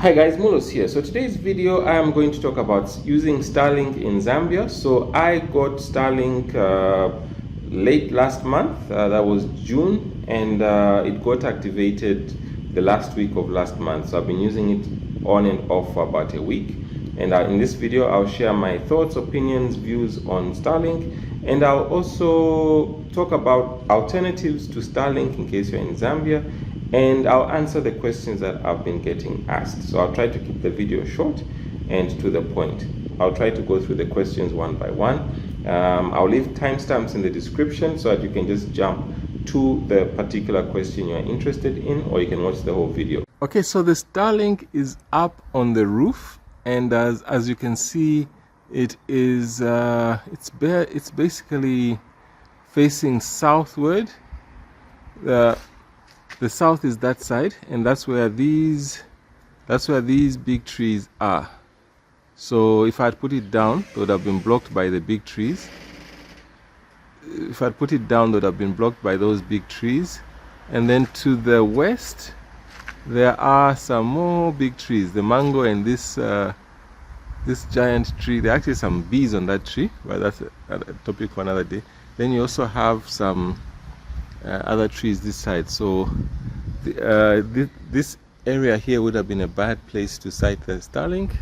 Hi guys, Mulos here. So today's video I am going to talk about using Starlink in Zambia. So I got Starlink late last month, that was June, and it got activated the last week of last month. So I've been using it on and off for about a week. And in this video I'll share my thoughts, opinions, views on Starlink, and I'll also talk about alternatives to Starlink in case you're in Zambia. And I'll answer the questions that I've been getting asked. So I'll try to keep the video short and to the point. I'll try to go through the questions one by one. I'll leave timestamps in the description so that you can just jump to the particular question you're interested in, or you can watch the whole video. Okay, so the Starlink is up on the roof, and as you can see, it is it's basically facing southward. The south is that side, and that's where these big trees are. So if I had put it down, it would have been blocked by the big trees. If I had put it down, it would have been blocked by those big trees. And then to the west, there are some more big trees, the mango and this giant tree. There are actually some bees on that tree, but that's a topic for another day. Then you also have some other trees this side. So this area here would have been a bad place to site the Starlink.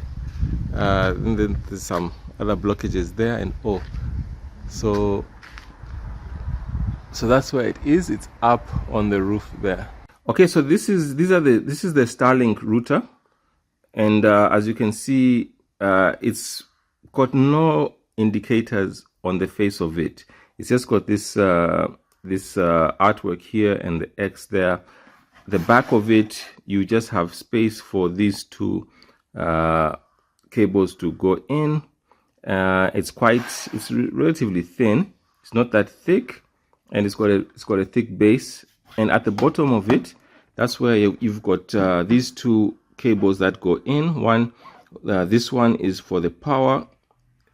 And then there's some other blockages there, and so that's where it is. It's up on the roof there. Okay, so this is the Starlink router, and as you can see, it's got no indicators on the face of it. It's just got this artwork here and the X there. The back of it, you just have space for these two cables to go in. It's relatively thin. It's not that thick, and it's got a thick base. And at the bottom of it, that's where you've got these two cables that go in. This one is for the power.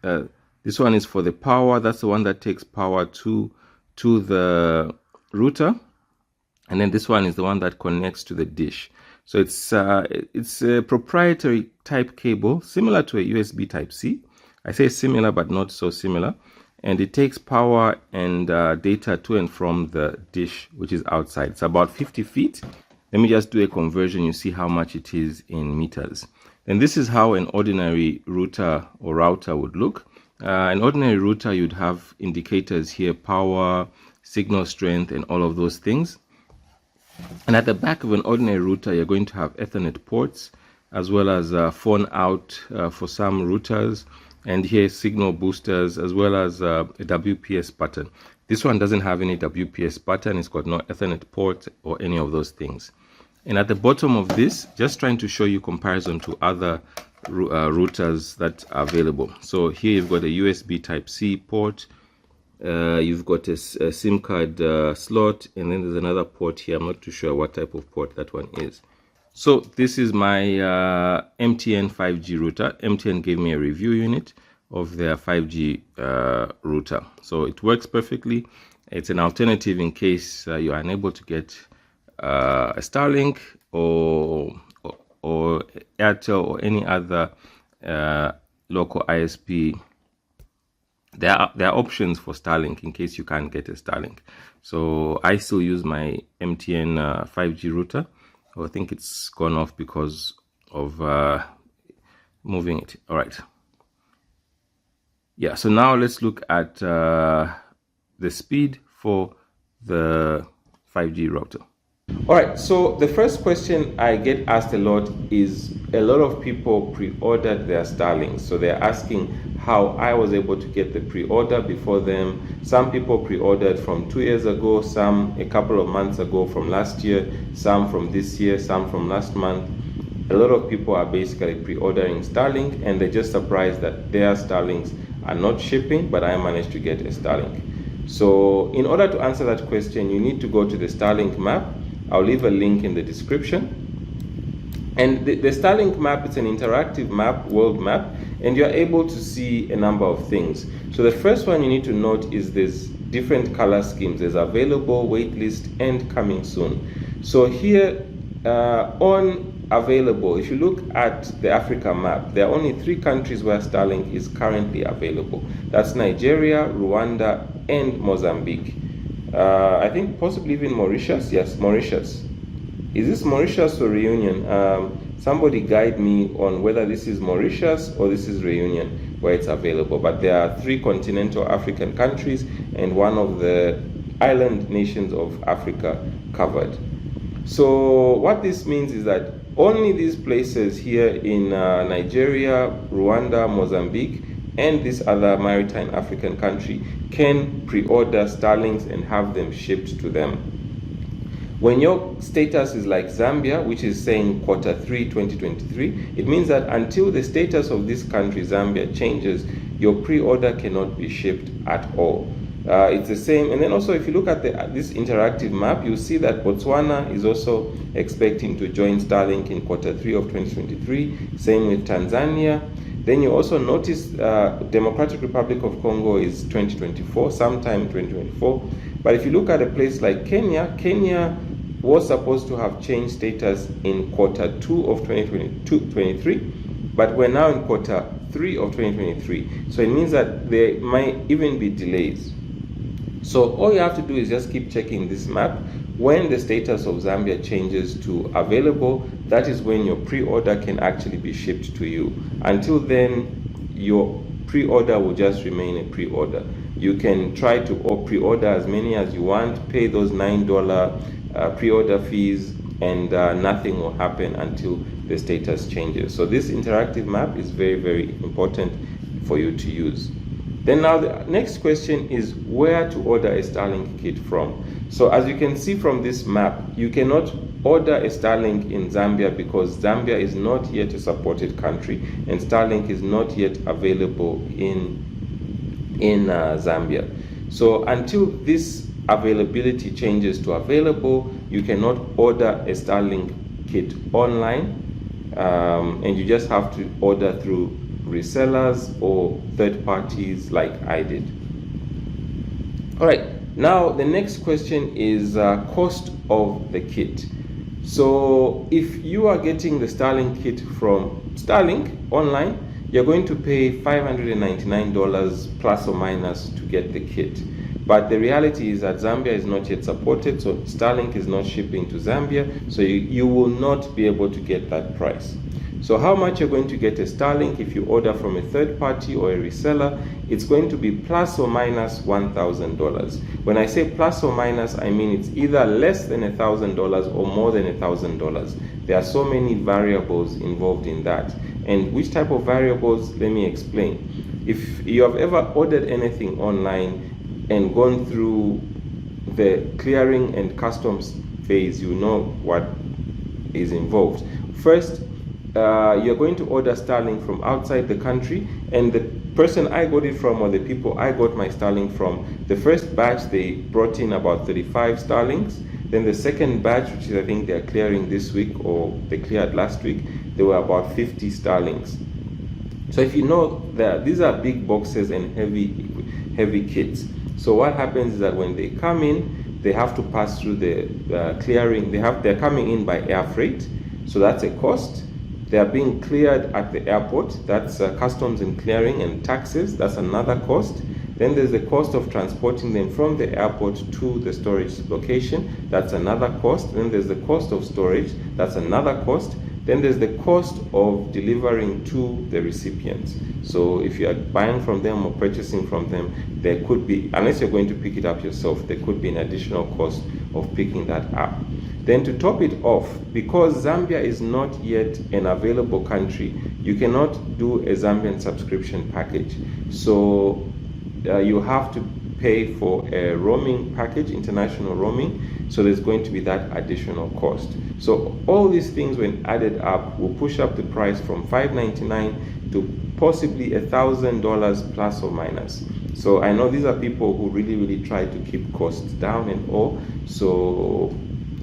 This one is for the power. That's the one that takes power to the router, and then this one is the one that connects to the dish. So it's a proprietary type cable, similar to a USB type C. I say similar, but not so similar. And it takes power and data to and from the dish, which is outside. It's about 50 feet. Let me just do a conversion. You see how much it is in meters. And this is how an ordinary router would look. An ordinary router, you'd have indicators here, power, signal strength, and all of those things. And at the back of an ordinary router, you're going to have Ethernet ports, as well as phone out for some routers, and here signal boosters, as well as a WPS button. This one doesn't have any WPS button. It's got no Ethernet port or any of those things. And at the bottom of this, just trying to show you comparison to other routers that are available. So here you've got a USB type C port, you've got a SIM card slot, and then there's another port here. I'm not too sure what type of port that one is. So this is my MTN 5G router. MTN gave me a review unit of their 5G router, so it works perfectly. It's an alternative in case you are unable to get a Starlink or Airtel or any other local ISP. There are options for Starlink in case you can't get a Starlink. So I still use my MTN 5G router. I think it's gone off because of moving it. All right. Yeah, so now let's look at the speed for the 5G router. All right, so the first question I get asked a lot is, a lot of people pre-ordered their Starlinks. So they're asking how I was able to get the pre-order before them. Some people pre-ordered from 2 years ago, some a couple of months ago from last year, some from this year, some from last month. A lot of people are basically pre-ordering Starlink, and they're just surprised that their Starlinks are not shipping, but I managed to get a Starlink. So in order to answer that question, you need to go to the Starlink map. I'll leave a link in the description. And the Starlink map, it's an interactive map, world map, and you're able to see a number of things. So the first one you need to note is there's different color schemes. There's available, waitlist, and coming soon. So here on available, if you look at the Africa map, there are only 3 countries where Starlink is currently available. That's Nigeria, Rwanda, and Mozambique. I think possibly even Mauritius. Yes, Mauritius. Is this Mauritius or Reunion? Somebody guide me on whether this is Mauritius or this is Reunion where it's available. But there are 3 continental African countries and one of the island nations of Africa covered. So what this means is that only these places here in Nigeria, Rwanda, Mozambique, and this other maritime African country can pre-order Starlinks and have them shipped to them. When your status is like Zambia, which is saying Q3 2023, it means that until the status of this country, Zambia, changes, your pre-order cannot be shipped at all. It's the same. And then also, if you look at this interactive map, you'll see that Botswana is also expecting to join Starlink in Q3 of 2023. Same with Tanzania. Then you also notice Democratic Republic of Congo is 2024, sometime 2024. But if you look at a place like Kenya, Kenya was supposed to have changed status in Q2 of 2023, but we're now in Q3 of 2023. So it means that there might even be delays. So all you have to do is just keep checking this map. When the status of Zambia changes to available, that is when your pre-order can actually be shipped to you. Until then, your pre-order will just remain a pre-order. You can try to pre-order as many as you want, pay those $9 pre-order fees, and nothing will happen until the status changes. So this interactive map is very, very important for you to use. Then now the next question is where to order a Starlink kit from. So as you can see from this map, you cannot order a Starlink in Zambia because Zambia is not yet a supported country and Starlink is not yet available in Zambia. So until this availability changes to available, you cannot order a Starlink kit online, and you just have to order through resellers or third parties like I did. All right, now the next question is cost of the kit. So if you are getting the Starlink kit from Starlink online, you're going to pay $599 plus or minus to get the kit. But the reality is that Zambia is not yet supported, so Starlink is not shipping to Zambia, so you will not be able to get that price. So how much you're going to get a Starlink if you order from a third party or a reseller, it's going to be plus or minus $1,000. When I say plus or minus, I mean it's either less than $1,000 or more than $1,000. There are so many variables involved in that. And which type of variables? Let me explain. If you have ever ordered anything online and gone through the clearing and customs phase, you know what is involved. First, you're going to order Starlink from outside the country, and the person I got it from, or the people I got my Starlink from, the first batch they brought in about 35 Starlinks. Then the second batch, which is I think they're clearing this week or they cleared last week, there were about 50 Starlinks. So if you know that these are big boxes and heavy kits. So what happens is that when they come in, they have to pass through the clearing. They're coming in by air freight, so that's a cost. They are being cleared at the airport. That's customs and clearing and taxes. That's another cost. Then there's the cost of transporting them from the airport to the storage location. That's another cost. Then there's the cost of storage. That's another cost. Then there's the cost of delivering to the recipients. So if you are buying from them or purchasing from them, there could be, unless you're going to pick it up yourself, there could be an additional cost of picking that up. Then to top it off, because Zambia is not yet an available country, you cannot do a Zambian subscription package. So you have to pay for a roaming package, international roaming. So there's going to be that additional cost. So all these things, when added up, will push up the price from $599 to possibly $1,000 plus or minus. So I know these are people who really try to keep costs down and all. So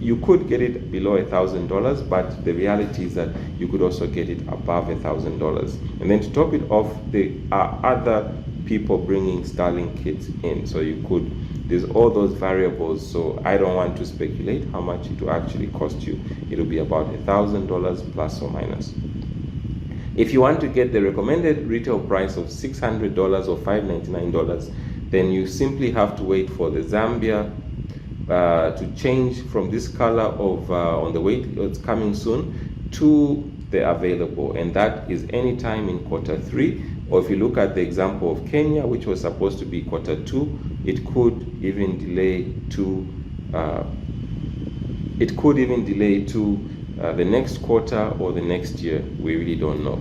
you could get it below $1,000, but the reality is that you could also get it above $1,000. And then to top it off, there are other people bringing Starlink kits in. So you could there's all those variables, so I don't want to speculate how much it will actually cost you. It'll be about $1,000 plus or minus. If you want to get the recommended retail price of $600 or $599, then you simply have to wait for the Zambia to change from this color of on the way it's coming soon to the available, and that is anytime in quarter 3. Or if you look at the example of Kenya, which was supposed to be quarter 2, it could even delay to the next quarter or the next year. We really don't know.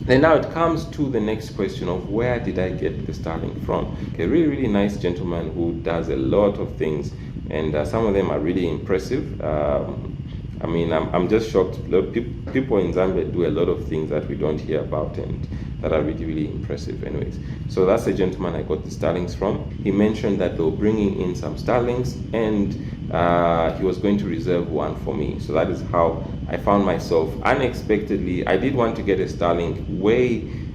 Then now it comes to the next question of where did I get the Starlink from? A really nice gentleman who does a lot of things, and some of them are really impressive. I mean, I'm just shocked. People in Zambia do a lot of things that we don't hear about and that are really impressive anyways. So that's the gentleman I got the Starlinks from. He mentioned that they were bringing in some Starlinks, and he was going to reserve one for me. So that is how I found myself unexpectedly. I did want to get a Starlink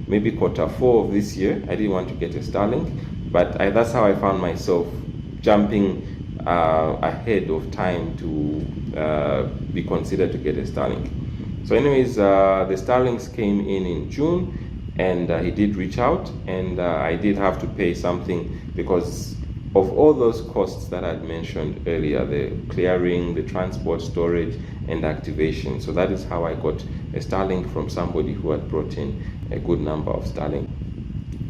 maybe quarter 4 of this year. I didn't want to get a Starlink, but that's how I found myself jumping ahead of time to be considered to get a Starlink. So anyways, the Starlinks came in June, and he did reach out, and I did have to pay something because of all those costs that I'd mentioned earlier, the clearing, the transport, storage, and activation. So that is how I got a Starlink from somebody who had brought in a good number of Starlink.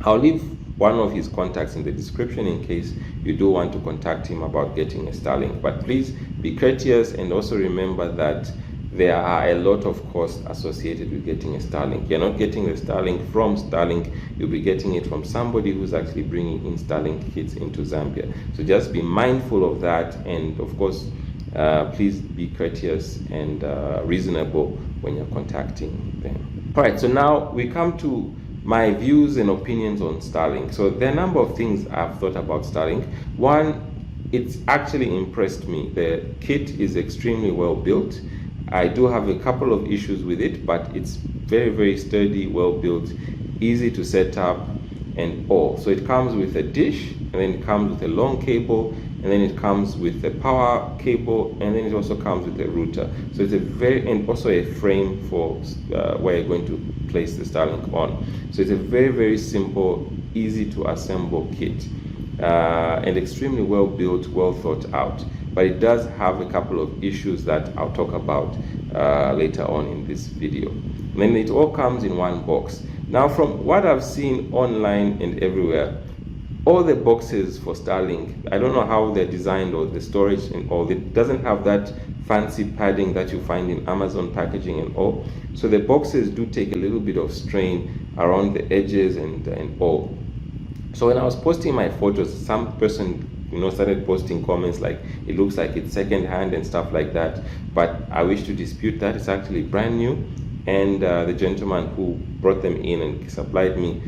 I'll leave one of his contacts in the description in case you do want to contact him about getting a Starlink. But please be courteous, and also remember that there are a lot of costs associated with getting a Starlink. You're not getting the Starlink from Starlink, you'll be getting it from somebody who's actually bringing in Starlink kits into Zambia. So just be mindful of that, and of course, please be courteous and reasonable when you're contacting them. All right, so now we come to my views and opinions on Starlink. So there are a number of things I've thought about Starlink. One, it's actually impressed me. The kit is extremely well built. I do have a couple of issues with it, but it's very sturdy, well built, easy to set up and all. So it comes with a dish, and then it comes with a long cable, and then it comes with a power cable, and then it also comes with a router. So it's and also a frame for where you're going to place the Starlink on. So it's a very simple, easy to assemble kit, and extremely well built, well thought out. But it does have a couple of issues that I'll talk about later on in this video. And then it all comes in one box. Now, from what I've seen online and everywhere, all the boxes for Starlink, I don't know how they're designed, or the storage and all, it doesn't have that fancy padding that you find in Amazon packaging and all. So the boxes do take a little bit of strain around the edges and all. So when I was posting my photos, some person started posting comments like it looks like it's second-hand and stuff like that, but I wish to dispute that. It's actually brand new, and the gentleman who brought them in and supplied me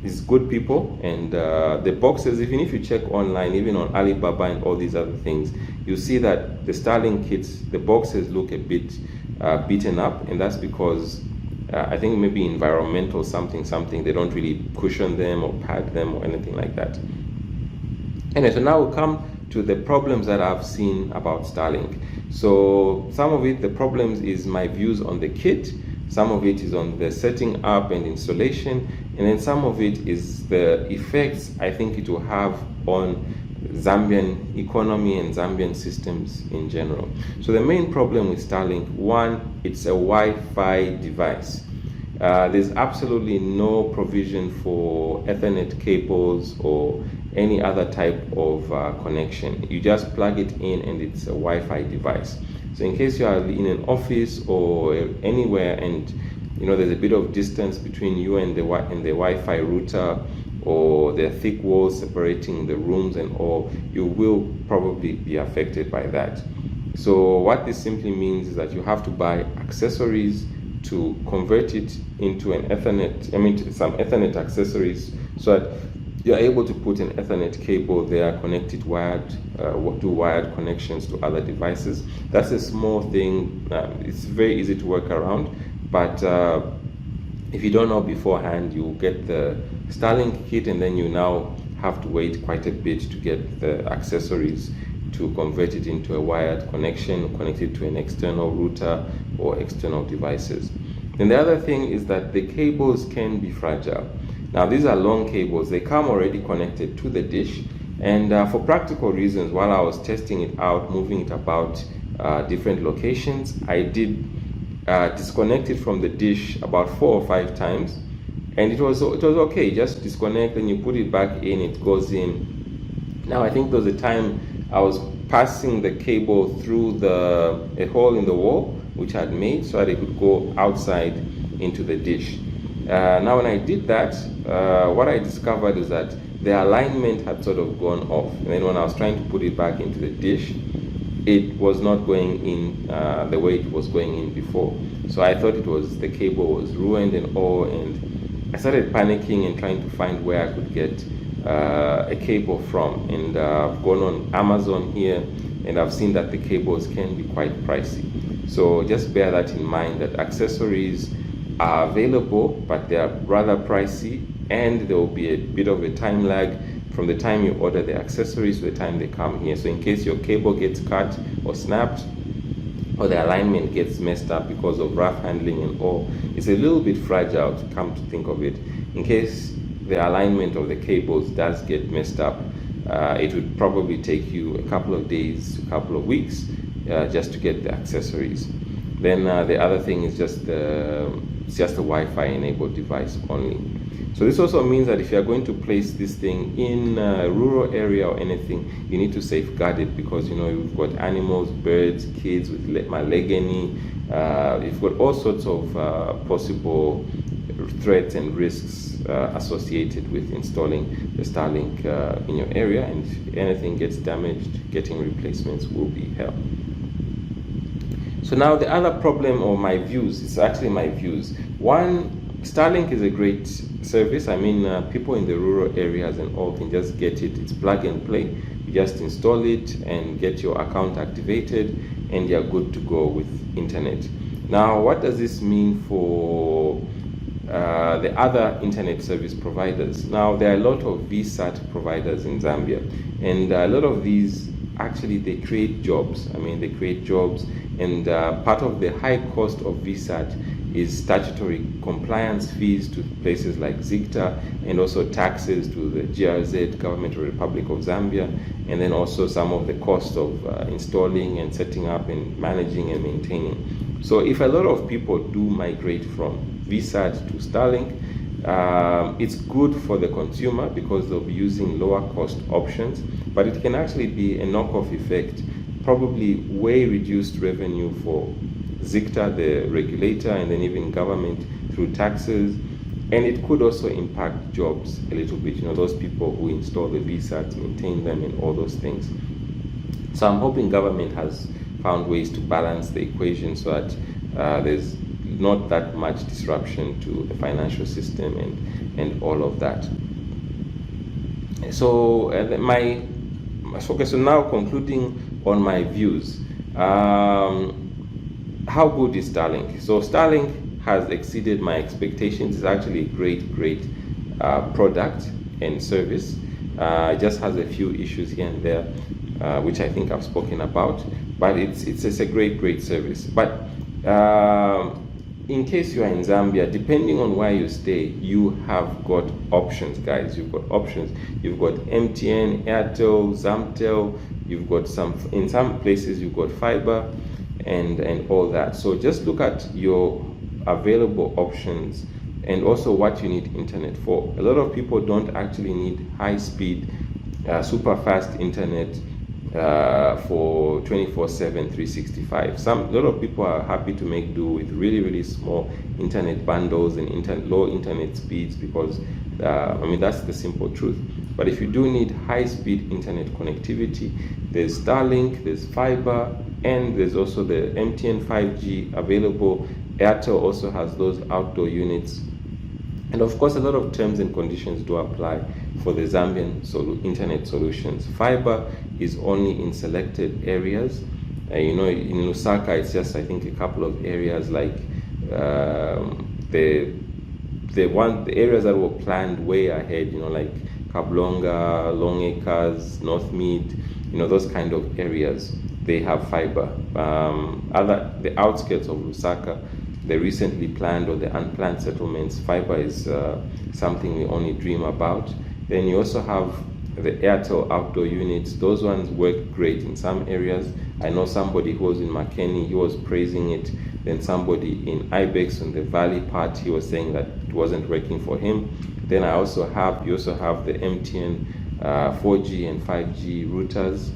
is good people. And the boxes, even if you check online, even on Alibaba and all these other things, you see that the Starlink kits, the boxes look a bit beaten up, and that's because I think maybe environmental something, they don't really cushion them or pad them or anything like that. Anyway, so now we'll come to the problems that I've seen about Starlink. So some of it, the problems is my views on the kit, some of it is on the setting up and installation, and then some of it is the effects I think it will have on Zambian economy and Zambian systems in general. So the main problem with Starlink, one, it's a Wi-Fi device. There's absolutely no provision for Ethernet cables or any other type of connection. You just plug it in and it's a Wi-Fi device. So in case you are in an office or anywhere and there's a bit of distance between you and the Wi-Fi router, or there are thick walls separating the rooms and all, you will probably be affected by that. So what this simply means is that you have to buy accessories to convert it into an Ethernet, some Ethernet accessories, so that you're able to put an Ethernet cable there, connect it wired, do wired connections to other devices. That's a small thing. It's very easy to work around, but if you don't know beforehand, you get the Starlink kit, and then you now have to wait quite a bit to get the accessories to convert it into a wired connection, connect it to an external router or external devices. And the other thing is that the cables can be fragile. Now these are long cables, they come already connected to the dish, and for practical reasons, while I was testing it out, moving it about different locations, I did disconnect it from the dish about 4 or 5 times, and it was okay. Just disconnect and you put it back in, it goes in. Now I think there was a time I was passing the cable through a hole in the wall which I had made so that it could go outside into the dish. Now when I did that, what I discovered is that the alignment had sort of gone off, and then when I was trying to put it back into the dish, it was not going in the way it was going in before. So I thought the cable was ruined and all, and I started panicking and trying to find where I could get a cable from. And I've gone on Amazon here, and I've seen that the cables can be quite pricey. So just bear that in mind, that accessories are available, but they are rather pricey, and there will be a bit of a time lag from the time you order the accessories to the time they come here. So in case your cable gets cut or snapped, or the alignment gets messed up because of rough handling and all, it's a little bit fragile, to come to think of it. In case the alignment of the cables does get messed up, it would probably take you a couple of days, a couple of weeks just to get the accessories. Then the other thing is just the Wi-Fi enabled device only. So this also means that if you are going to place this thing in a rural area or anything, you need to safeguard it, because you've got animals, birds, kids with malaigene. You've got all sorts of possible threats and risks associated with installing the Starlink in your area, and if anything gets damaged, getting replacements will be hell. So now the other problem, or my views, it's actually my views. One, Starlink is a great service. I mean, people in the rural areas and all can just get it. It's plug and play. You just install it and get your account activated, and you're good to go with internet. Now, what does this mean for the other internet service providers? Now, there are a lot of VSAT providers in Zambia, and a lot of these actually, they create jobs. I mean, they create jobs, and part of the high cost of VSAT is statutory compliance fees to places like ZICTA, and also taxes to the GRZ, Government of the Republic of Zambia, and then also some of the cost of installing and setting up and managing and maintaining. So if a lot of people do migrate from VSAT to Starlink, it's good for the consumer because they'll be using lower cost options, but it can actually be a knockoff effect, probably way reduced revenue for ZICTA, the regulator, and then even government through taxes. And it could also impact jobs a little bit, those people who install the VSATs, maintain them, and all those things. So I'm hoping government has found ways to balance the equation so that there's not that much disruption to the financial system and all of that. So so now concluding on my views, how good is Starlink? So Starlink has exceeded my expectations. It's actually a great product and service. It just has a few issues here and there, which I think I've spoken about, but it's a great service. But in case you are in Zambia, depending on where you stay, you have got options, guys. You've got options. You've got MTN, Airtel, Zamtel. You've got in some places you've got fiber and all that. So just look at your available options and also what you need internet for. A lot of people don't actually need high speed, super fast internet for 24/7, 365. A lot of people are happy to make do with really small internet bundles and low internet speeds, because that's the simple truth. But if you do need high speed internet connectivity, there's Starlink, there's fiber, and there's also the MTN 5G available. Airtel also has those outdoor units. And of course, a lot of terms and conditions do apply for the Zambian internet solutions. Fiber is only in selected areas. In Lusaka, it's just, I think, a couple of areas, like the areas that were planned way ahead, like a Kablonga, Long Acres, North Mid, those kind of areas, they have fiber. The outskirts of Lusaka, the recently planned or the unplanned settlements, fiber is something we only dream about. Then you also have the Airtel outdoor units. Those ones work great in some areas. I know somebody who was in Makeni, he was praising it. Then somebody in Ibex on the Valley part, he was saying that it wasn't working for him. Then you also have the MTN 4G and 5G routers.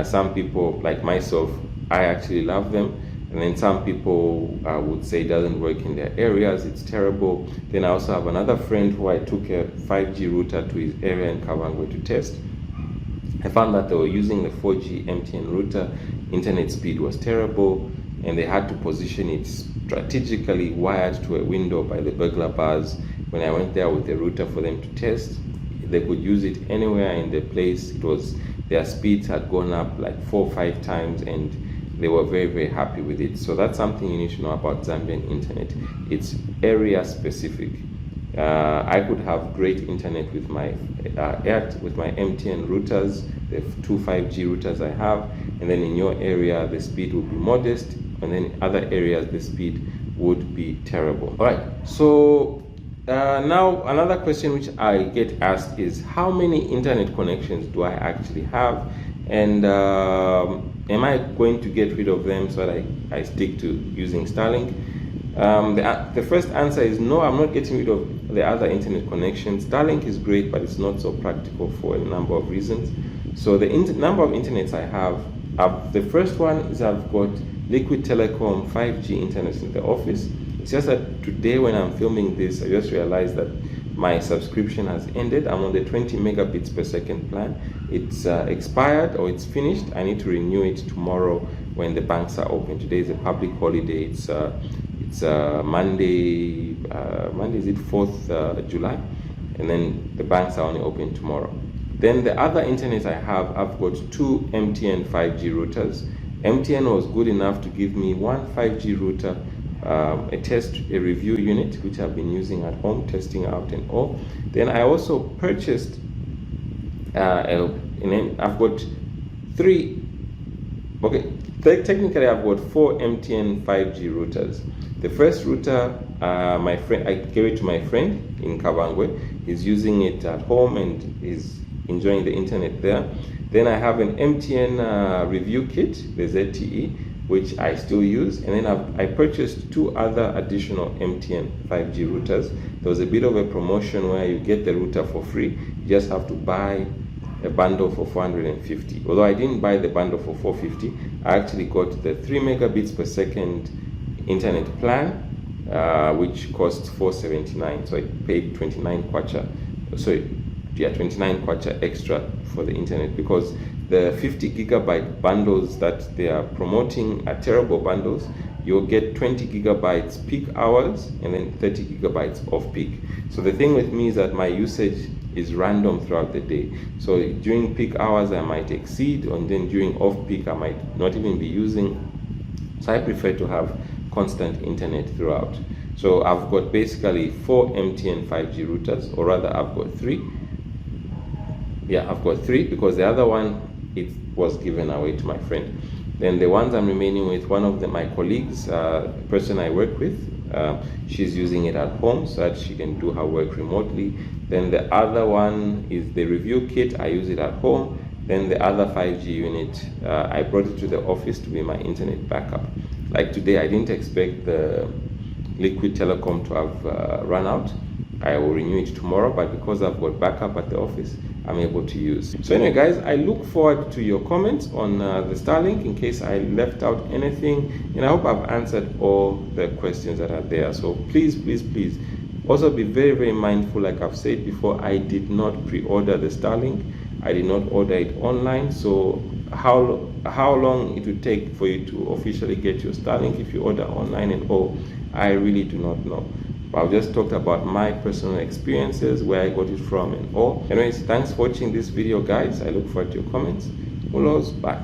Some people like myself, I actually love them. And then some people would say it doesn't work in their areas, it's terrible. Then I also have another friend who I took a 5G router to his area in Kavangwe to test. I found that they were using the 4G MTN router, internet speed was terrible, and they had to position it strategically wired to a window by the burglar bars. When I went there with the router for them to test, they could use it anywhere in the place. Their speeds had gone up like 4 or 5 times, and they were very, very happy with it. So that's something you need to know about Zambian internet. It's area specific. I could have great internet with my MTN routers, the 2 5G routers I have, and then in your area the speed would be modest, and then in other areas the speed would be terrible. All right, so now another question which I get asked is, how many internet connections do I actually have, and am I going to get rid of them so that I stick to using Starlink? The first answer is no, I'm not getting rid of the other internet connections. Starlink is great, but it's not so practical for a number of reasons. So the number of internets I have, the first one is I've got Liquid Telecom 5G internet in the office. It's just that today when I'm filming this, I just realized that my subscription has ended. I'm on the 20 megabits per second plan. It's expired, or it's finished. I need to renew it tomorrow when the banks are open. Today is a public holiday. It's Monday. Monday, is it 4th July? And then the banks are only open tomorrow. Then the other internet I have, I've got 2 MTN 5G routers. MTN was good enough to give me one 5G router, a review unit, which I've been using at home, testing out and all. Then I also purchased, I've got 3, okay, technically I've got 4 MTN 5G routers. The first router, I gave it to my friend in Kavangwe. He's using it at home and is enjoying the internet there. Then I have an MTN review kit, the ZTE, which I still use. And then I purchased 2 other additional MTN 5G routers. There was a bit of a promotion where you get the router for free. You just have to buy a bundle for 450. Although I didn't buy the bundle for 450, I actually got the 3 megabits per second internet plan, which costs 479. So I paid 29 kwacha. So yeah, 29 kwacha extra for the internet, because the 50 gigabyte bundles that they are promoting are terrible bundles. You'll get 20 gigabytes peak hours and then 30 gigabytes off peak. So the thing with me is that my usage is random throughout the day. So during peak hours I might exceed, and then during off peak I might not even be using. So I prefer to have constant internet throughout. So I've got basically 4 MTN 5G routers, or rather I've got 3. Yeah, I've got 3 because the other one, it was given away to my friend. Then the ones I'm remaining with, one of my colleagues, person I work with, she's using it at home so that she can do her work remotely. Then the other one is the review kit. I use it at home. Then the other 5G unit, I brought it to the office to be my internet backup. Like today, I didn't expect the Liquid Telecom to have run out. I will renew it tomorrow, but because I've got backup at the office, I'm able to use. So anyway, guys, I look forward to your comments on the Starlink in case I left out anything, and I hope I've answered all the questions that are there. So please, please, please, also be very, very mindful. Like I've said before, I did not pre-order the Starlink. I did not order it online. So how long it would take for you to officially get your Starlink if you order online and all, I really do not know. I've just talked about my personal experiences, where I got it from and all. Anyways, thanks for watching this video, guys. I look forward to your comments. Mulos, bye.